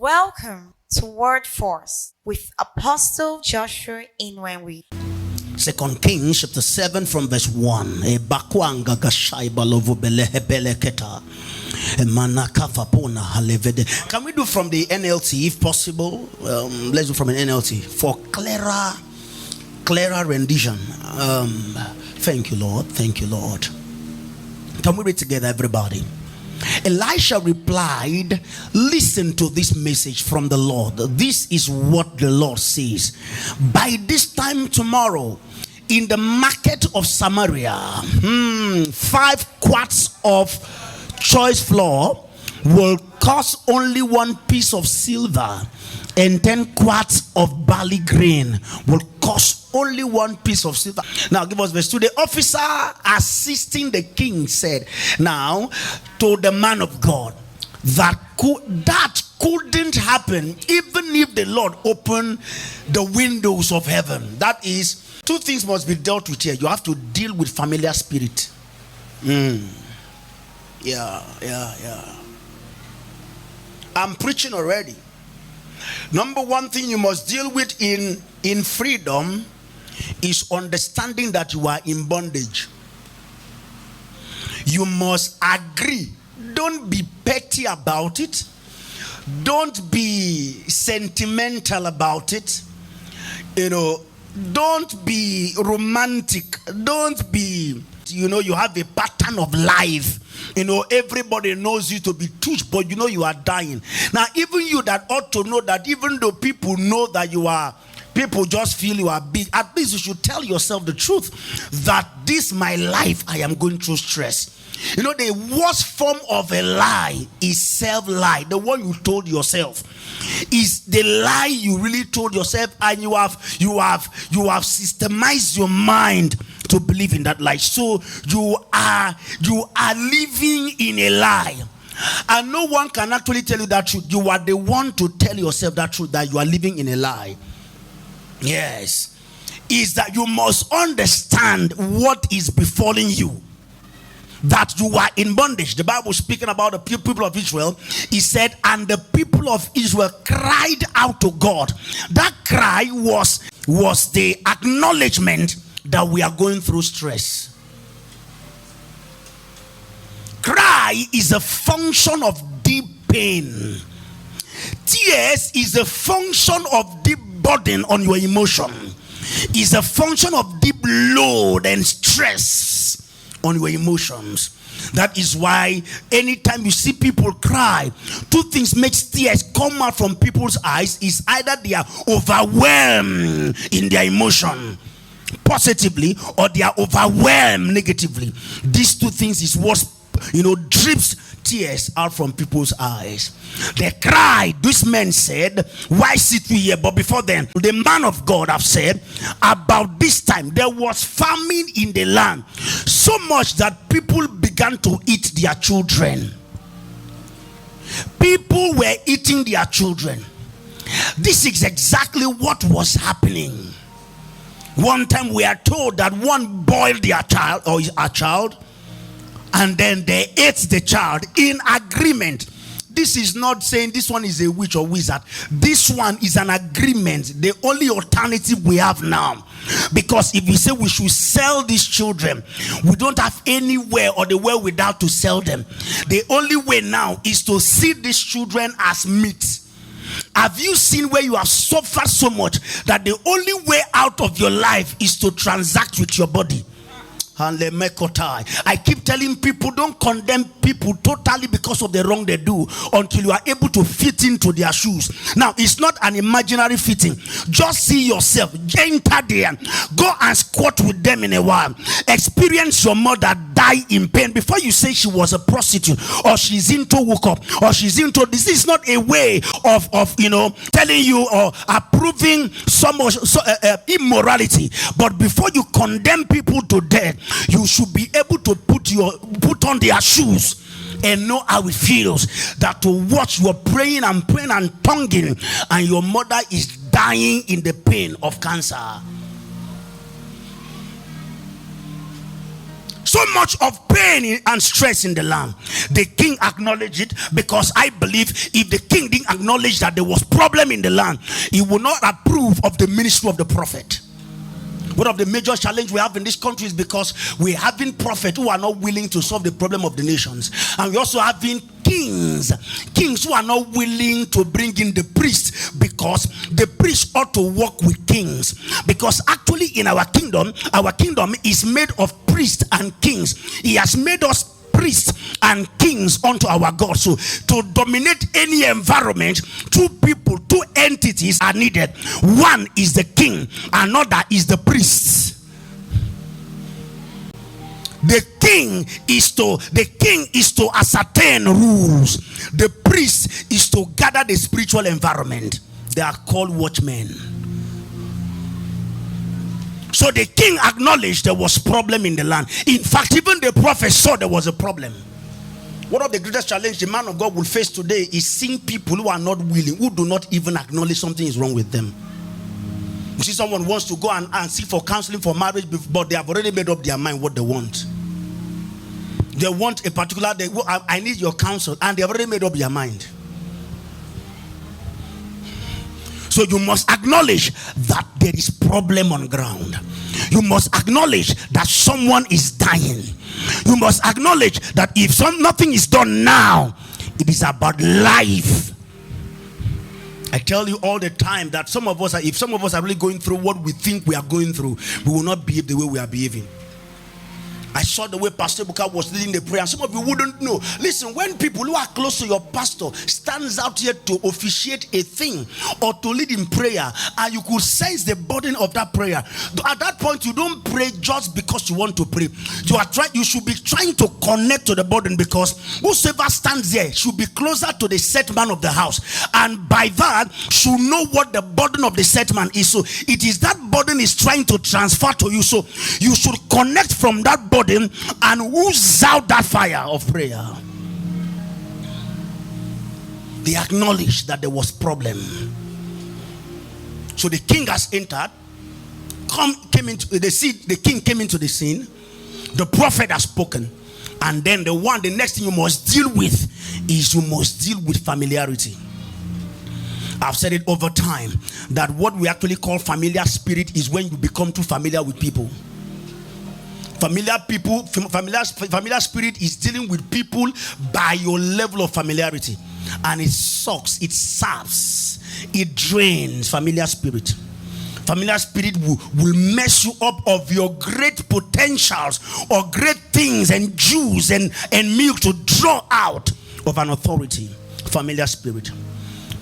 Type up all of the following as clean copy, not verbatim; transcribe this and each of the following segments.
Welcome to Word Force with Apostle Joshua Inuenwi. 2 Kings chapter 7 from verse 1. Can we do from the NLT if possible? Let's do from an NLT for clearer rendition. Thank you, Lord. Thank you, Lord. Can we read together, everybody? Elisha replied, "Listen to this message from the Lord. This is what the Lord says. By this time tomorrow, in the market of Samaria, 5 quarts of choice flour will cost only 1 piece of silver, and 10 quarts of barley grain will cost only 1 piece of silver." Now give us verse 2. The officer assisting the king said, now to the man of God, that couldn't happen even if the Lord opened the windows of heaven. That is, 2 things must be dealt with here. You have to deal with familiar spirit. Yeah. I'm preaching already. Number 1 thing you must deal with in freedom is understanding that you are in bondage. You must agree. Don't be petty about it. Don't be sentimental about it. Don't be romantic. Don't be, you have a pattern of life. Everybody knows you to be touched, but you are dying. Now, even you that ought to know that even though people know that you are, people just feel you are big, at least you should tell yourself the truth that this my life, I am going through stress. The worst form of a lie is self-lie. The one you told yourself is the lie you really told yourself, and you have systemized your mind to believe in that lie. So you are living in a lie, and no one can actually tell you that truth. You are the one to tell yourself that truth, that you are living in a lie. Yes, is that you must understand what is befalling you, that you are in bondage. The Bible speaking about the people of Israel, he said, and the people of Israel cried out to God. That cry was the acknowledgement that we are going through stress. Cry is a function of deep pain. Tears is a function of deep burden on your emotion. Is a function of deep load and stress on your emotions. That is why anytime you see people cry, 2 things makes tears come out from people's eyes. Is either they are overwhelmed in their emotion positively, or they are overwhelmed negatively. These 2 things is what drips tears out from people's eyes. They cried. This man said, "Why sit we here?" But before then, the man of God have said, about this time there was famine in the land, so much that people began to eat their children. People were eating their children. This is exactly what was happening. One time we are told that one boiled their child or a child, and then they ate the child in agreement. This is not saying this one is a witch or wizard. This one is an agreement. The only alternative we have now, because if we say we should sell these children, we don't have anywhere or the wherewithal to sell them. The only way now is to see these children as meat. Have you seen where you have suffered so much that the only way out of your life is to transact with your body? I keep telling people, don't condemn people totally because of the wrong they do until you are able to fit into their shoes. Now, it's not an imaginary fitting. Just see yourself, enter there, go and squat with them in a while. Experience your mother die in pain before you say she was a prostitute, or she's into hookup, or she's into this. This is not a way of telling you or approving some immorality. But before you condemn people to death, you should be able to put on their shoes and know how it feels that to watch you praying and tonguing, and your mother is dying in the pain of cancer. so much of pain and stress in the land. The king acknowledged it, because I believe if the king didn't acknowledge that there was problem in the land, he would not approve of the ministry of the prophet. One of the major challenges we have in this country is because we're having prophets who are not willing to solve the problem of the nations, and we're also having kings who are not willing to bring in the priests, because the priests ought to work with kings. Because actually in our kingdom is made of priests and kings. He has made us priests and kings unto our God. So to dominate any environment, two people, two entities are needed. One is the king, another is the priest. The king is to ascertain rules. The priest is to gather the spiritual environment. They are called watchmen. So the king acknowledged there was problem in the land. In fact, even the prophet saw there was a problem. One of the greatest challenges the man of God will face today is seeing people who are not willing, who do not even acknowledge something is wrong with them. You see, someone wants to go and seek for counseling for marriage, but they have already made up their mind what they want. They want a particular, I need your counsel, and they have already made up their mind. So you must acknowledge that there is problem on ground. You must acknowledge that someone is dying. You must acknowledge that if nothing is done now, it is about life. I tell you all the time that if some of us are really going through what we think we are going through, we will not behave the way we are behaving. I saw the way Pastor Buka was leading the prayer. Some of you wouldn't know. Listen, when people who are close to your pastor stands out here to officiate a thing or to lead in prayer, and you could sense the burden of that prayer, at that point you don't pray just because you want to pray. You should be trying to connect to the burden, because whosoever stands there should be closer to the set man of the house, and by that should know what the burden of the set man is. So it is that burden is trying to transfer to you. So you should connect from that burden and ooze out that fire of prayer. They acknowledged that there was problem. So the king has entered, the king came into the scene, the prophet has spoken, and then the next thing you must deal with is you must deal with familiarity. I've said it over time that what we actually call familiar spirit is when you become too familiar with people. Familiar spirit is dealing with people by your level of familiarity, and it sucks, it saps, it drains. Familiar spirit will mess you up of your great potentials or great things and juice and milk to draw out of an authority. Familiar spirit.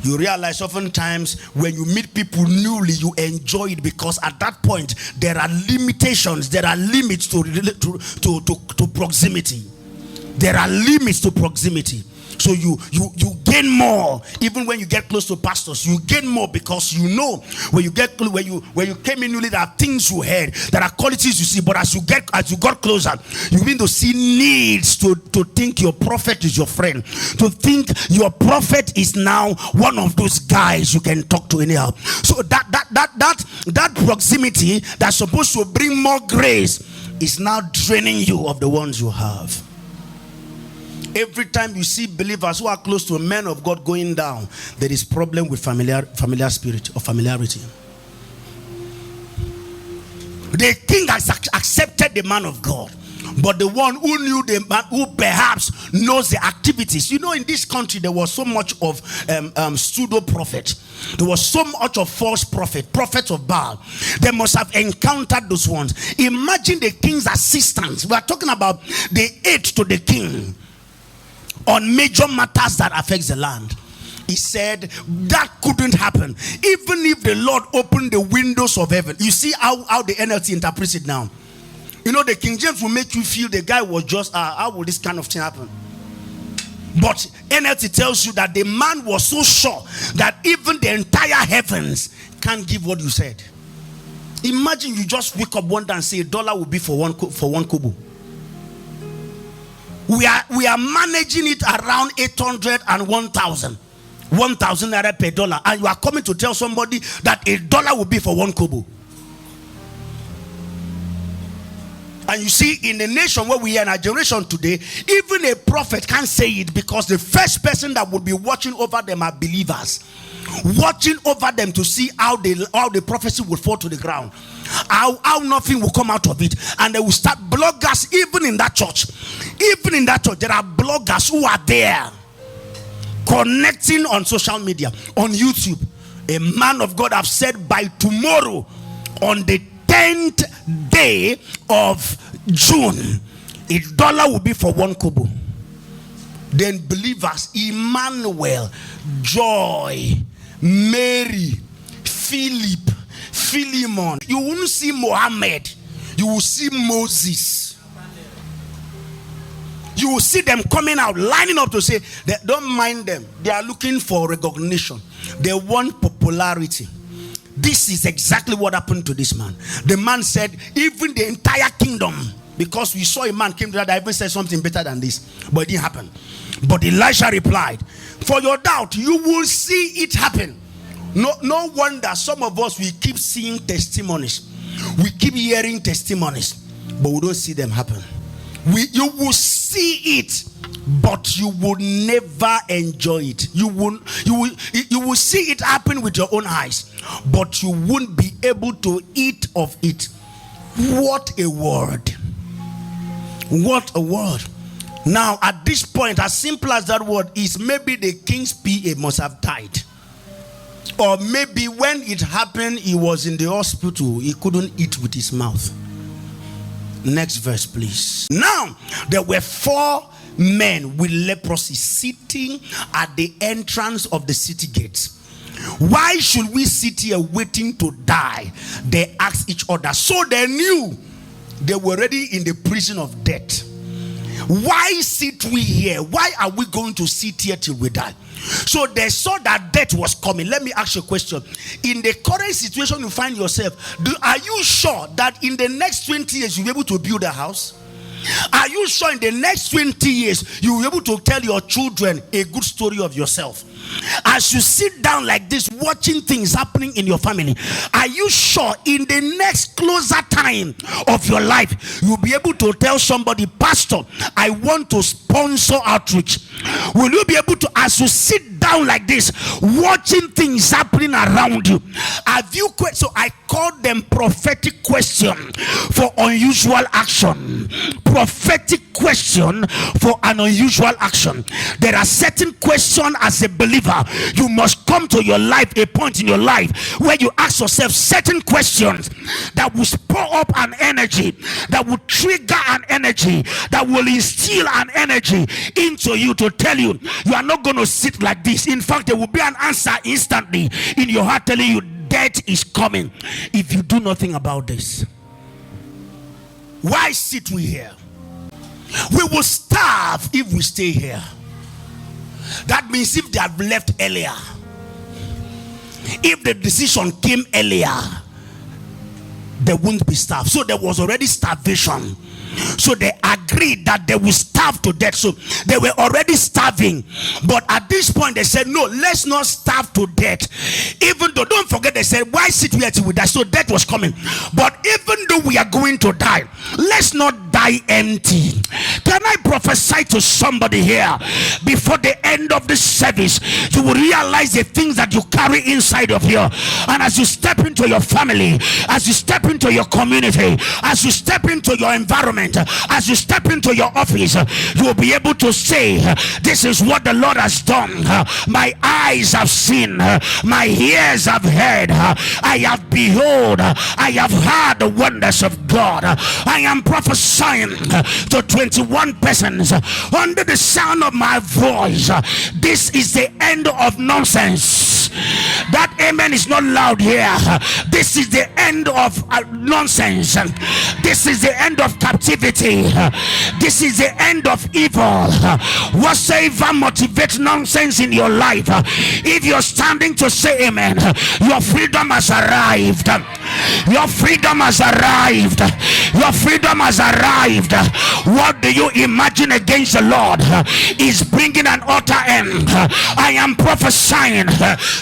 You realize oftentimes when you meet people newly, you enjoy it, because at that point there are limitations, there are limits to proximity. There are limits to proximity. So you gain more. Even when you get close to pastors, you gain more, because you know when you came in newly, there are things you heard, there are qualities you see, but as you got closer, you begin to see needs to think your prophet is your friend, to think your prophet is now one of those guys you can talk to anyhow. So that proximity that's supposed to bring more grace is now draining you of the ones you have. Every time you see believers who are close to a man of God going down, there is problem with familiar spirit or familiarity. The king has accepted the man of God, but the one who knew the man, who perhaps knows the activities. You know, in this country there was so much of pseudo prophet. There was so much of false prophets of Baal. They must have encountered those ones. Imagine the king's assistants. We are talking about the aid to the king on major matters that affects the land. He said that couldn't happen even if the Lord opened the windows of heaven. You see how the NLT interprets it now. You know, the King James will make you feel the guy was just how will this kind of thing happen? But NLT tells you that the man was so sure that even the entire heavens can't give what you said. Imagine you just wake up one day and say $1 will be for one kobo. We are managing it around 800 and 1,000 naira per dollar, and you are coming to tell somebody that $1 will be for one kobo. And you see, in the nation where we are in our generation today, even a prophet can't say it, because the first person that would be watching over them are believers, watching over them to see how the prophecy will fall to the ground, how nothing will come out of it. And they will start bloggers. Even in that church, there are bloggers who are there connecting on social media, on YouTube. A man of God have said, by tomorrow, on the 10th day of June, $1 will be for 1 kobo. Then believers, Emmanuel, Joy, Mary, Philip, Philemon. You won't see Mohammed, you will see Moses. You will see them coming out, lining up to say, don't mind them. They are looking for recognition. They want popularity. This is exactly what happened to this man. The man said, even the entire kingdom, because we saw a man came to that even said something better than this, but it didn't happen. But Elisha replied, for your doubt, you will see it happen. No wonder some of us, we keep seeing testimonies. We keep hearing testimonies, but we don't see them happen. You will see it, but you will never enjoy it. You will see it happen with your own eyes, but you won't be able to eat of it. What a word. What a word. Now at this point, as simple as that word is, maybe the king's PA must have died, or maybe when it happened he was in the hospital, he couldn't eat with his mouth. Next verse, please. Now there were 4 men with leprosy sitting at the entrance of the city gates. Why should we sit here waiting to die? They asked each other. So they knew they were already in the prison of death. Why sit we here? Why are we going to sit here till we die? So they saw that death was coming. Let me ask you a question. In the current situation you find yourself, are you sure that in the next 20 years you'll be able to build a house? Are you sure in the next 20 years you will be able to tell your children a good story of yourself? As you sit down like this watching things happening in your family, are you sure in the next closer time of your life you'll be able to tell somebody, Pastor, I want to sponsor outreach? Will you be able to, as you sit down like this watching things happening around you, have you so I call them prophetic question for unusual action. Prophetic question for an unusual action. There are certain questions as a believer you must come to your life, a point in your life where you ask yourself certain questions that will spur up an energy, that will trigger an energy, that will instill an energy into you to tell you you are not going to sit like this. In fact, there will be an answer instantly in your heart telling you death is coming if you do nothing about this. Why sit we here? We will starve if we stay here. That means if they have left earlier, if the decision came earlier, there wouldn't be starve. So there was already starvation. So they agreed that they will starve to death. So they were already starving. But at this point they said, no, let's not starve to death. Even though, don't forget, they said, why sit we till we die? So death was coming. But even though we are going to die, let's not die empty. Can I prophesy to somebody here? Before the end of this service, you will realize the things that you carry inside of you. And as you step into your family, as you step into your community, as you step into your environment, as you step into your office, you will be able to say, this is what the Lord has done. My eyes have seen, my ears have heard, I have beheld, I have heard the wonders of God. I am prophesying to 21 persons under the sound of my voice. This is the end of nonsense. That amen is not loud here. This is the end of nonsense. This is the end of captivity. This is the end of evil. Whatsoever motivates nonsense in your life, if you're standing to say amen, your freedom has arrived. Your freedom has arrived. Your freedom has arrived. What do you imagine against the Lord is bringing an utter end. I am prophesying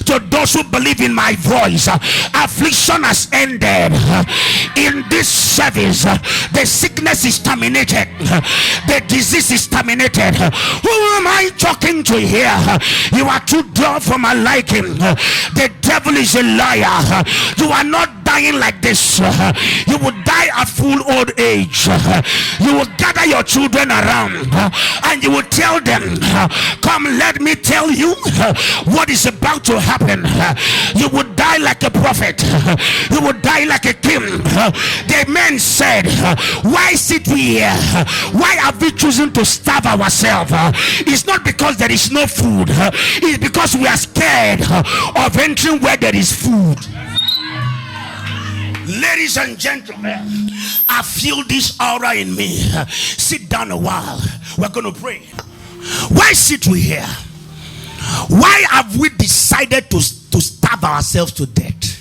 to those who believe in my voice. Affliction has ended. In this service, the sickness is terminated. The disease is terminated. Who am I talking to here? You are too dull for my liking. The devil is a liar. You are not dying like this. You will die at full old age. You will gather your children around and you will tell them, come, let me tell you what is about to happen. You will die like a prophet. You will die like a king. The men said, why sit we here? Why have we chosen to starve ourselves? It's not because there is no food. It's because we are scared of entering where there is food. Ladies and gentlemen, I feel this aura in me. Sit down a while. We're going to pray. Why sit we here? Why have we decided to starve ourselves to death?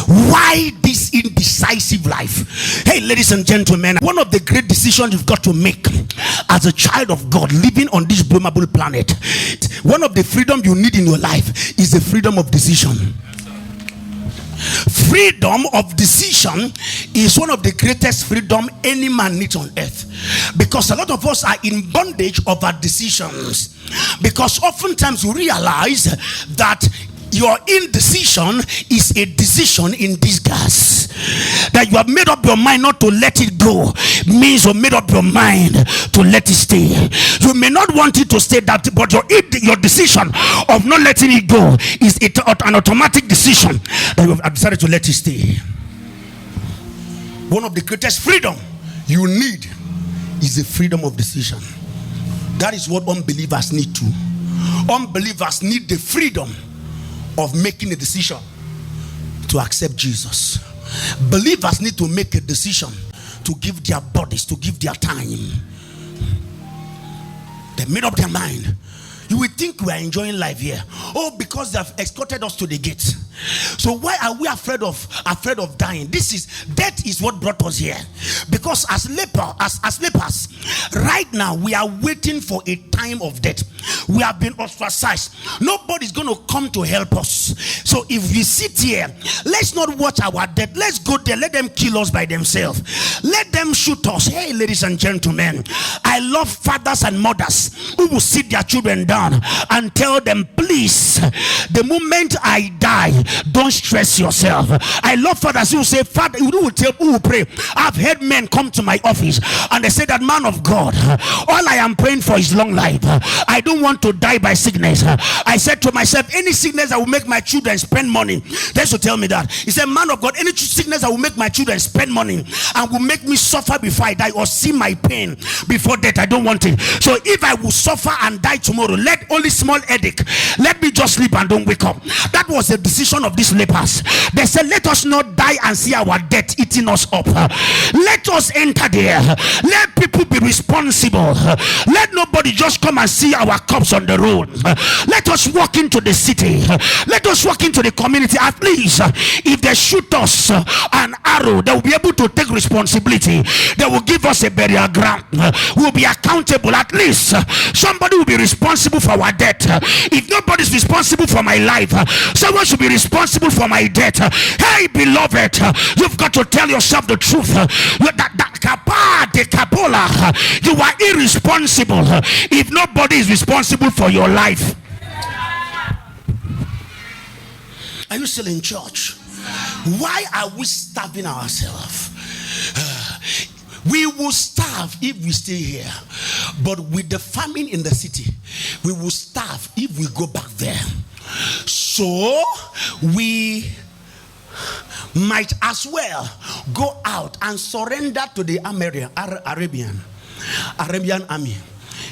Why this indecisive life? Hey, ladies and gentlemen, one of the great decisions you've got to make as a child of God living on this blamable planet, one of the freedom you need in your life is the freedom of decision. Freedom of decision is one of the greatest freedom any man needs on earth, because a lot of us are in bondage of our decisions, because oftentimes you realize that your indecision is a decision in disguise. That you have made up your mind not to let it go means you made up your mind to let it stay. You may not want it to stay, that, but your decision of not letting it go is an automatic decision that you have decided to let it stay. One of the greatest freedom you need is the freedom of decision. That is what unbelievers need too. Unbelievers need the freedom of making a decision to accept Jesus. Believers need to make a decision to give their bodies, to give their time. They made up their mind. You will think we are enjoying life here. Oh, because they have escorted us to the gate. So why are we afraid of dying? Death is what brought us here. Because as lepers, right now we are waiting for a time of death. We have been ostracized. Nobody's going to come to help us. So if we sit here, let's not watch our death. Let's go there. Let them kill us by themselves. Let them shoot us. Hey, ladies and gentlemen, I love fathers and mothers who will sit their children down and tell them, please, the moment I die, don't stress yourself. I love fathers who say, Father, who will pray. I've heard men come to my office and they say that, man of God, all I am praying for is long life. I don't want to die by sickness. I said to myself, any sickness that will make my children spend money, they should tell me that. He said, man of God, any sickness that will make my children spend money and will make me suffer before I die, or see my pain before death, I don't want it. So if I will suffer and die tomorrow, let only small headache, let me just sleep and don't wake up. That was the decision of these lepers. They said, let us not die and see our death eating us up. Let us enter there. Let people be responsible. Let nobody just come and see our corpse on the road. Let us walk into the city. Let us walk into the community. At least if they shoot us an arrow, they will be able to take responsibility. They will give us a burial ground. We will be accountable. At least somebody will be responsible for our death. If nobody is responsible for my life, someone should be responsible for my death. Hey, beloved, you've got to tell yourself the truth. You are irresponsible if nobody is responsible for your life. Are you still in church? Why are we starving ourselves? We will starve if we stay here, but with the famine in the city, we will starve if we go back there. So we might as well go out and surrender to the Arabian army.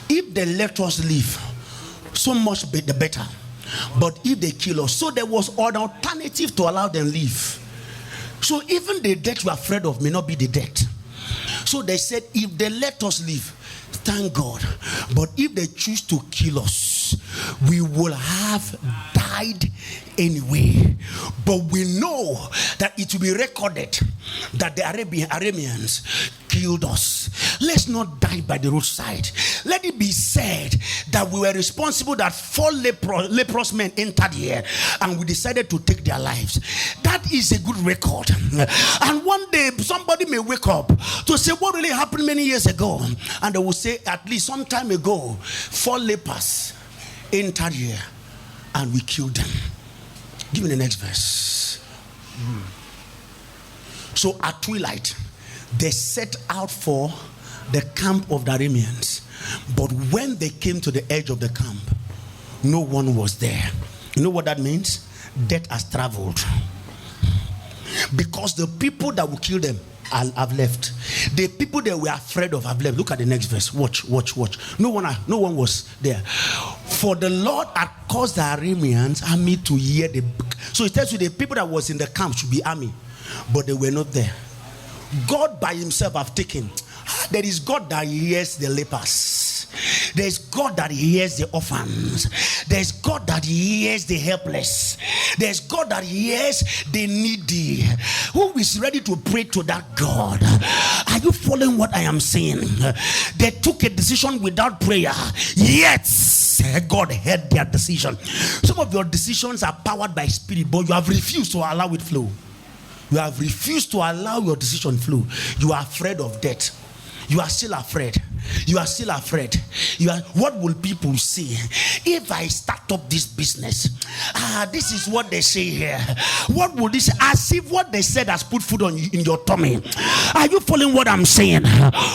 If they let us live, so much the better. But if they kill us, so there was an alternative to allow them live. So even the death we're afraid of may not be the death. So they said, if they let us live, thank God. But if they choose to kill us, we will have died anyway. But we know that it will be recorded that the Arabians killed us. let's not die by the roadside. Let it be said that we were responsible, that 4 leprous men entered here and we decided to take their lives. That is a good record. And one day somebody may wake up to say, what really happened many years ago? And they will say, at least some time ago, 4 lepers entered here and we killed them. Give me the next verse. So at twilight, they set out for the camp of the Arameans. But when they came to the edge of the camp, no one was there. You know what that means? Death has traveled. Because the people that will kill them have left. The people they were afraid of have left. Look at the next verse. Watch. No one was there. For the Lord had caused the Arameans army to hear the. So it tells you the people that was in the camp should be army, but they were not there. God by himself have taken. There is God that hears the lepers. There is God that hears the orphans. There is God that hears the helpless. There is God that hears the needy. Who is ready to pray to that God? Are you following what I am saying? They took a decision without prayer, yet God heard their decision. Some of your decisions are powered by spirit, but you have refused to allow it flow. You have refused to allow your decision flow. You are afraid of death. You are still afraid. You are still afraid. What will people say if I start up this business? This is what they say here. What will this? As if what they said has put food in your tummy. Are you following what I'm saying?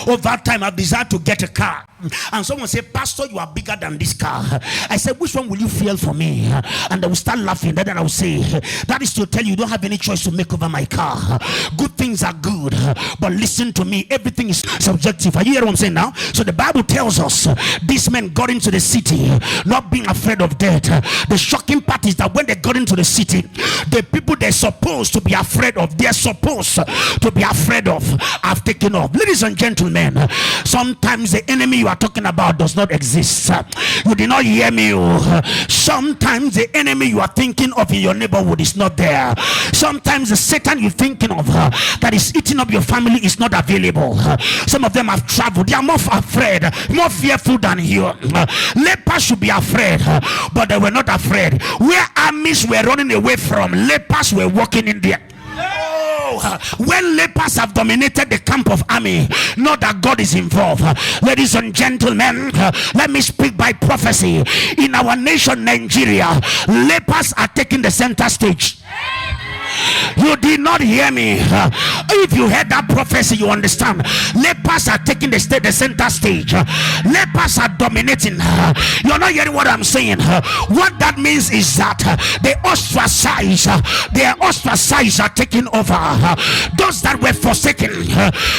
Over time, I've desired to get a car, and someone say, Pastor, you are bigger than this car. I said, which one will you feel for me? And they will start laughing. Then I will say, that is to tell you don't have any choice to make over my car. Good things are good, but listen to me, everything is subjective. Are you hearing what I'm saying now? So the Bible tells us these men got into the city not being afraid of death. The shocking part is that when they got into the city, the people they're supposed to be afraid of, have taken off. Ladies and gentlemen, sometimes the enemy you are talking about does not exist. You did not hear me. Sometimes the enemy you are thinking of in your neighborhood is not there. Sometimes the Satan you're thinking of that is eating up your family is not available. Some of them have traveled. They are more afraid, more fearful than you. Lepers should be afraid, but they were not afraid. Where armies were running away from, lepers were walking in there. When lepers have dominated the camp of army, not that God is involved. Ladies and gentlemen, let me speak by prophecy. In our nation Nigeria, lepers are taking the center stage. You did not hear me. If you heard that prophecy, you understand. Lepers are taking the center stage. Lepers are dominating. You're not hearing what I'm saying. What that means is that they ostracize. Their ostracize are taking over. Those that were forsaken,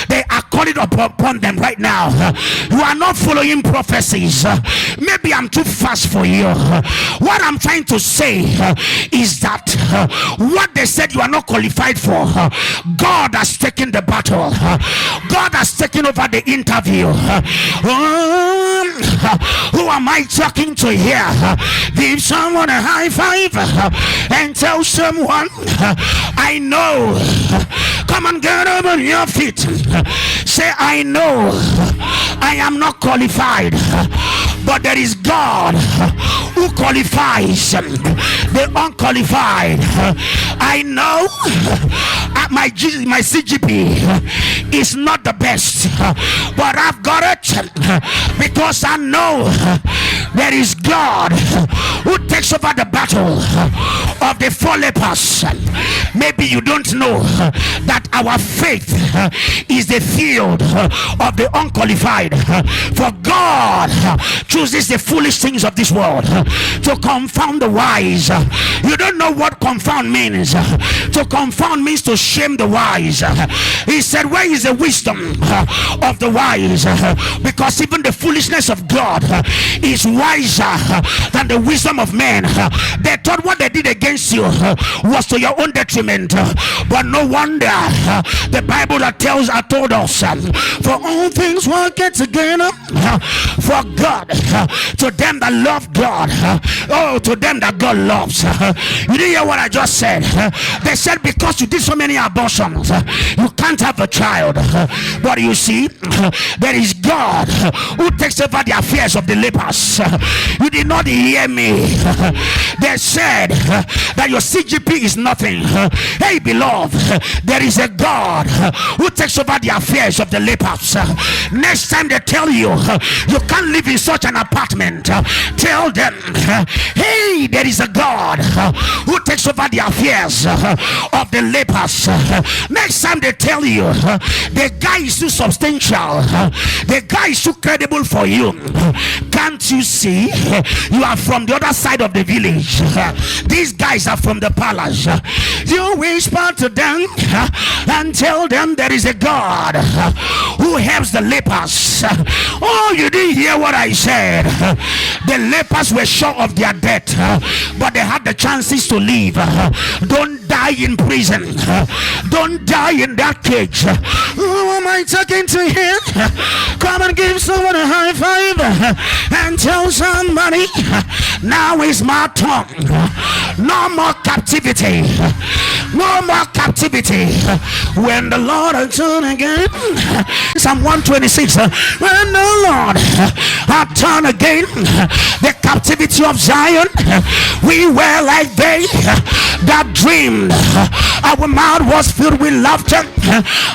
they are calling upon them right now. You are not following prophecies. Maybe I'm too fast for you. What I'm trying to say is that what they said you are not qualified for, God has taken the battle. God has taken over the interview. Who am I talking to here? Give someone a high five and tell someone, I know. Come on, get up on your feet. Say, I know I am not qualified, but there is God who qualifies the unqualified. I know my CGP is not the best, but I've got it because I know there is God who takes over the battle of the 4 lepers. Maybe you don't know that our faith is the field of the unqualified. For God chooses the foolish things of this world to confound the wise. You don't know what confound means. To confound means to shame the wise. He said, where is the wisdom of the wise? Because even the foolishness of God is wiser than the wisdom of men. They thought what they did against you was to your own detriment, but no wonder the Bible that told us, for all things work together for God to them that love God. Oh, to them that God loves. You didn't hear what I just said? They said because you did so many abortions, you can't have a child. But you see, there is God who takes over the affairs of the lepers. You did not hear me. They said that your CGP is nothing. Hey, beloved, there is a God who takes over the affairs of the lepers. Next time they tell you you can't live in such an apartment, tell them, hey, there is a God who takes over the affairs of the lepers. Next time they tell you the guy is too substantial, the guy is too credible for you, can't you see you are from the other side of the village? These guys are from the palace. You whisper to them and tell them there is a God who helps the lepers. Oh, you didn't hear what I said. The lepers were sure of their death, but they had the chances to live. Don't die in prison. Don't die in that cage. Who am I talking to here? Come and give someone a high five and tell somebody, now is my turn. No more captivity. No more captivity. When the Lord turn again, Psalm 126, when the Lord turn again the captivity of Zion, we were like they that dreamed. Our mouth was filled with laughter,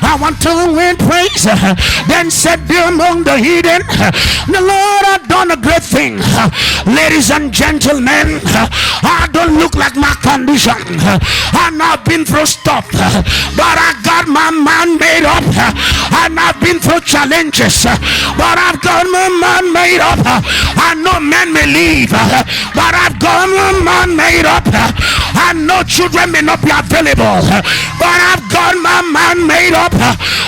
our tongue with praise. Then said they among the heathen, the Lord hath done a great thing. Ladies and gentlemen, I don't look like my condition. I've not been through stuff, but I got my mind made up. I've not been through challenges, but I've got my mind made up. I know men may leave, but I've got my mind made up. I know children may not be available, but I've got my mind made up.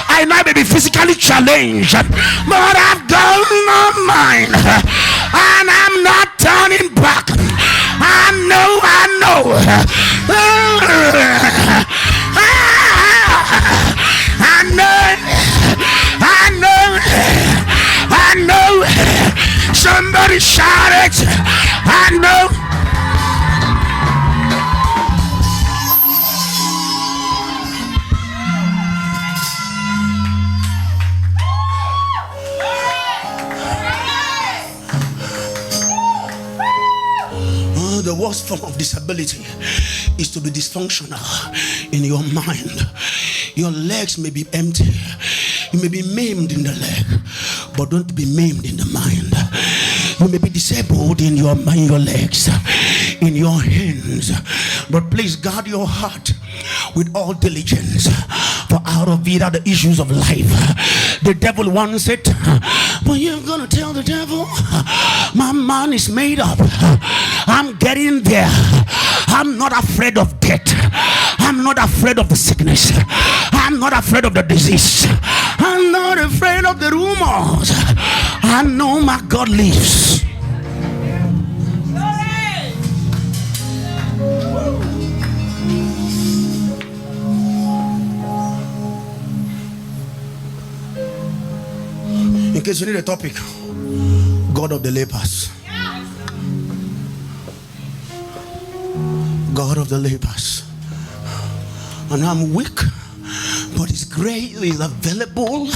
I know I may be physically challenged, but I've got my mind, and I'm not turning back. I know. I know. Somebody shout it. I know. The worst form of disability is to be dysfunctional in your mind. Your legs may be empty. You may be maimed in the leg, but don't be maimed in the mind. You may be disabled in your mind, your legs, in your hands, but please guard your heart with all diligence, for out of it are the issues of life. The devil wants it, but you're gonna tell the devil, my mind is made up. I'm getting there. I'm not afraid of death. I'm not afraid of the sickness. I'm not afraid of the disease. I'm not afraid of the rumors. I know my God lives. In case you need a topic, God of the lepers. God of the lepers. And I'm weak, but His grace is available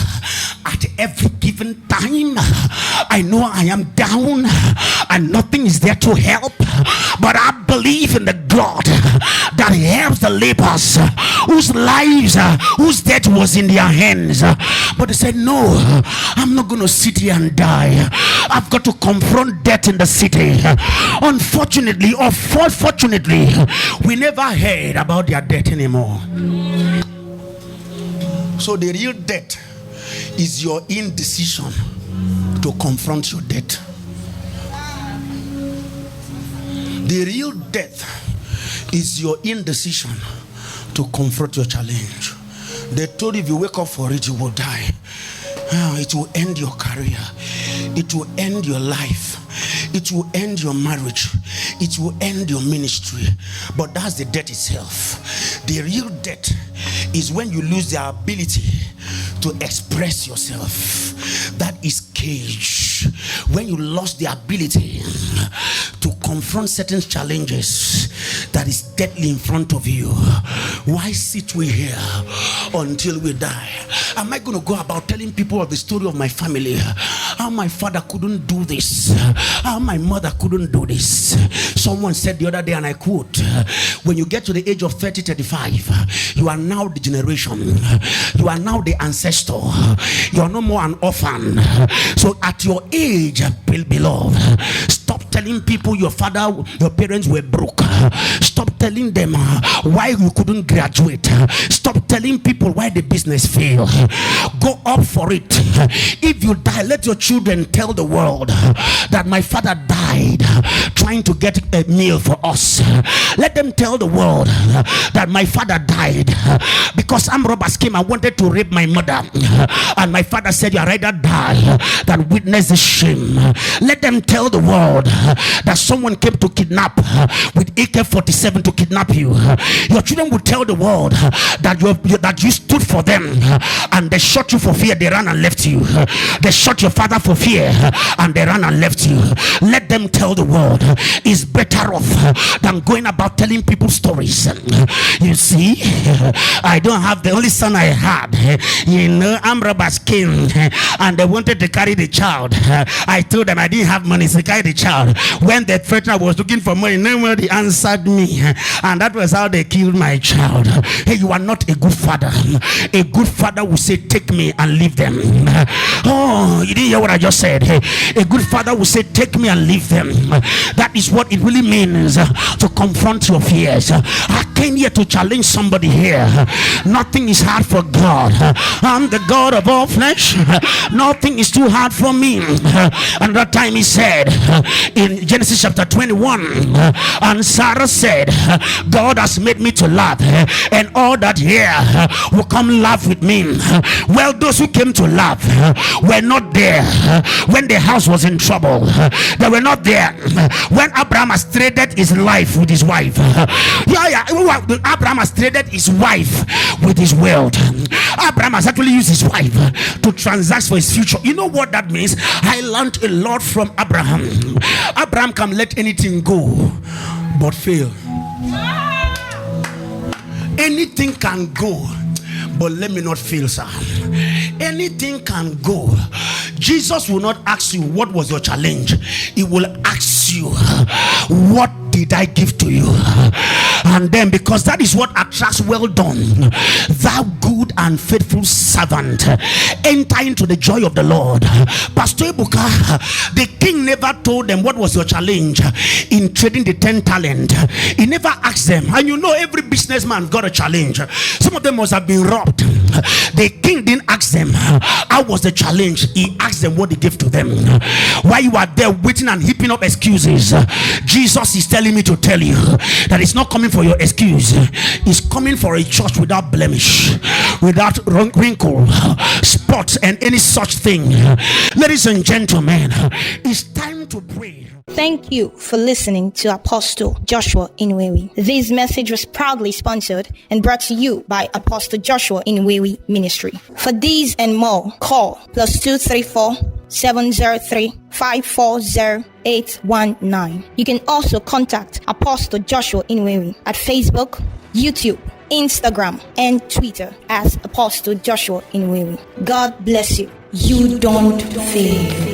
at every given time. I know I am down and nothing is there to help, but I believe in the God that helps the lepers, whose lives, whose death was in their hands. But they said, no, I'm not going to sit here and die. I've got to confront death in the city. Unfortunately, or fortunately, we never heard about their death anymore. So the real death is your indecision to confront your death. The real death is your indecision to confront your challenge. They told you if you wake up for it, you will die. It will end your career. It will end your life. It will end your marriage. It will end your ministry. But that's the death itself. The real death is when you lose the ability to express yourself. That is cage. age, when you lost the ability to confront certain challenges that is deadly in front of you, why sit we here until we die? Am I going to go about telling people of the story of my family, how my father couldn't do this, how my mother couldn't do this? Someone said the other day, and I quote, when you get to the age of 30, 35, you are now the generation, you are now the ancestor, you are no more an orphan. So at your age, beloved, stop telling people your father, your parents were broke. Stop telling them why you couldn't graduate. Stop telling people why the business failed. Go up for it. If you die, let your children tell the world that my father died trying to get a meal for us. Let them tell the world that my father died because armed robbers came and wanted to rape my mother, and my father said, "You rather die than witness this shame." Let them tell the world that someone came to kidnap with AK-47 to kidnap you. Your children will tell the world that you stood for them, and they shot you for fear. They ran and left you. They shot your father for fear, and they ran and left you. Let them tell the world it's better off than going about telling people stories. You see, I don't have the only son I had. Armed robbers came and they wanted to carry the child. I told them I didn't have money to carry the child. When the threatener was looking for money, nobody answered me, and that was how they killed my child. Hey, you are not a good father. A good father will say, "Take me and leave them." Oh, you didn't hear what I just said. Hey, a good father will say, "Take me and leave them." That is what it really means to confront your fears. I came here to challenge somebody here. Nothing is hard for God. I'm the God of all flesh. Nothing is too hard for me. Another time he said in Genesis chapter 21, and Sarah said, "God has made me to laugh, and all that here will come laugh with me." Well, those who came to laugh were not there when the house was in trouble. They were not there when Abraham has traded his life with his wife. Abraham has traded his wife with his wealth. Abraham has actually used his wife to transact for his future. You know what that means? I learned a lot from Abraham. Abraham can let anything go but fail. Anything can go, but let me not fail, sir. Anything can go. Jesus will not ask you what was your challenge. He will ask you, what did I give to you? And then, because that is what attracts, "Well done, thou good and faithful servant, enter into the joy of the Lord." Pastor Ebuka, the king never told them what was your challenge in trading the 10 talent. He never asked them. And you know, every businessman got a challenge. Some of them must have been robbed. The king didn't ask them how was the challenge. He asked them what he gave to them. While you are there waiting and heaping up excuses, Jesus is telling me to tell you that it's not coming for your excuse. It's coming for a church without blemish, without wrinkle, spots, and any such thing. Ladies and gentlemen, it's time to pray. Thank you for listening to Apostle Joshua Inuenwi. This message was proudly sponsored and brought to you by Apostle Joshua Inuenwi Ministry. For these and more, call +234 703 540 819. You can also contact Apostle Joshua Inuenwi at Facebook, YouTube, Instagram, and Twitter as Apostle Joshua Inuenwi. God bless you. You don't fail.